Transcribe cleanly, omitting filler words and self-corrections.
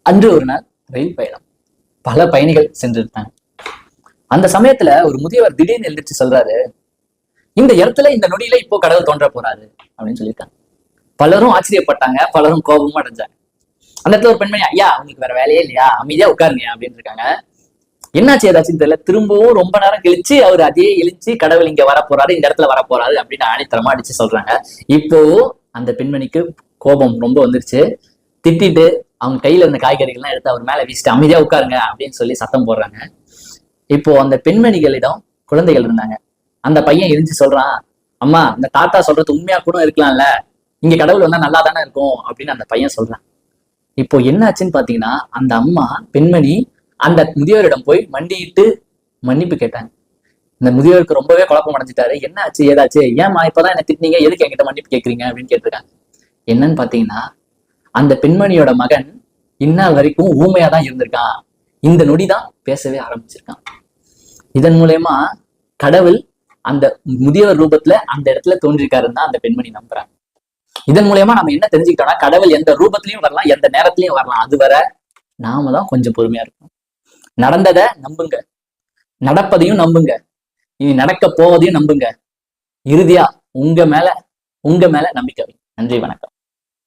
அன்று ஒரு நாள் ரயில் பயணம். பல பயணிகள் சென்றிருந்தாங்க. அந்த சமயத்துல ஒரு முதியவர் திடீர்னு எழுந்திரிச்சு சொல்றாரு, இந்த இடத்துல இந்த நொடியில இப்போ கடவுள் தோன்ற போறாரு அப்படின்னு சொல்லியிருக்காங்க. பலரும் ஆச்சரியப்பட்டாங்க, பலரும் கோபமும் அடைஞ்சாங்க. அந்த இடத்துல ஒரு பெண்மணி, ஐயா உங்களுக்கு வேற வேலையே இல்லையா, அமைதியா உட்காருங்க அப்படின்னு இருக்காங்க. என்னாச்சு ஏதாச்சும் தெரியல. திரும்பவும் ரொம்ப நேரம் கழிச்சு அவர் அதே எழுச்சி, கடவுள் இங்க வர போறாரு, இந்த இடத்துல வர போறாரு அப்படின்னு ஆணித்தரமா அடிச்சு சொல்றாங்க. இப்போ அந்த பெண்மணிக்கு கோபம் ரொம்ப வந்துருச்சு. திட்டிட்டு அவங்க கையில இருந்த காய்கறிகள்லாம் எடுத்து அவர் மேல வீசிட்டு அமைதியா உட்காருங்க அப்படின்னு சொல்லி சத்தம் போடுறாங்க. இப்போ அந்த பெண்மணிகளிடம் குழந்தைகள் இருந்தாங்க. அந்த பையன் எரிஞ்சு சொல்றான், அம்மா இந்த தாத்தா சொல்றது உண்மையா கூட இருக்கலாம்ல, இங்க கடவுள் வந்தா நல்லா தானே இருக்கும் அப்படின்னு அந்த பையன் சொல்றான். இப்போ என்னாச்சுன்னு பாத்தீங்கன்னா, அந்த அம்மா பெண்மணி அந்த முதியோரிடம் போய் மண்டிட்டு மன்னிப்பு கேட்டாங்க. இந்த முதியோருக்கு ரொம்பவே குழப்பம் அடைஞ்சிட்டாரு. என்ன ஆச்சு ஏதாச்சு, ஏமா இப்பதான் என்ன திட்டினீங்க, எதுக்கு என்கிட்ட மன்னிப்பு கேட்கறீங்க அப்படின்னு கேட்டிருக்காங்க. என்னன்னு பாத்தீங்கன்னா, அந்த பெண்மணியோட மகன் இந்நாள் வரைக்கும் ஊமையா தான் இருந்திருக்கான். இந்த நொடிதான் பேசவே ஆரம்பிச்சிருக்கான். இதன் மூலயமா கடவுள் அந்த முதியவர் ரூபத்துல அந்த இடத்துல தோன்றிருக்காருன்னு தான் அந்த பெண்மணி நம்புறாங்க. இதன் மூலயமா நம்ம என்ன தெரிஞ்சுக்கிட்டோம்னா, கடவுள் எந்த ரூபத்திலையும் வரலாம், எந்த நேரத்திலையும் வரலாம். அதுவரை நாம தான் கொஞ்சம் பொறுமையா இருக்கணும். நடந்ததை நம்புங்க, நடப்பதையும் நம்புங்க, இனி நடக்க போவதையும் நம்புங்க. இறுதியா உங்க மேல நம்பிக்கை. நன்றி, வணக்கம்.